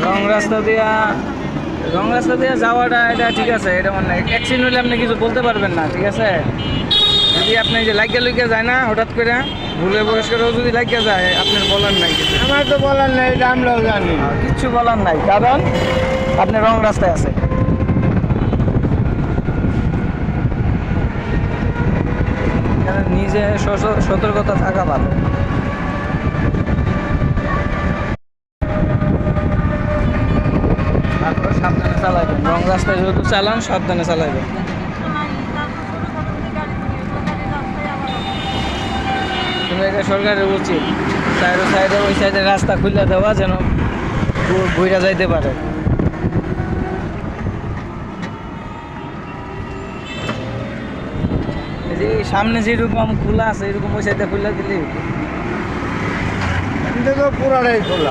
রং রাস্তা দিয়া যাওয়াটা এটা ঠিক আছে, এটা মানে অ্যাক্সিডেন্ট হলে আপনি কিছু বলতে পারবেন না, ঠিক আছে। যদি আপনি যে লাগিয়ে যায় না হঠাৎ করে ভুলে বয়স্করাও যদি লাগিয়ে যায়, আপনার বলার নাই কিছু। আমার তো বলার নাই, এটা আমরাও জানি। কিচ্ছু বলার নাই, কারণ আপনি রং রাস্তায় আছে। নিজে সতর্কতা থাকা ভালো। তারপরে সাবধানে চালাবেন, রং রাস্তায় যেহেতু চালান সাবধানে চালাবেন। কিন্তু এটা সরকারের উচিত সাইডে ওই সাইডে রাস্তা খুলে দেওয়া, যেন বইরা যাইতে পারে। এই যে সামনে যেরকম খোলা আছে এরকম ওই সাইডে খুলে দিলেই পুরাটাই খোলা।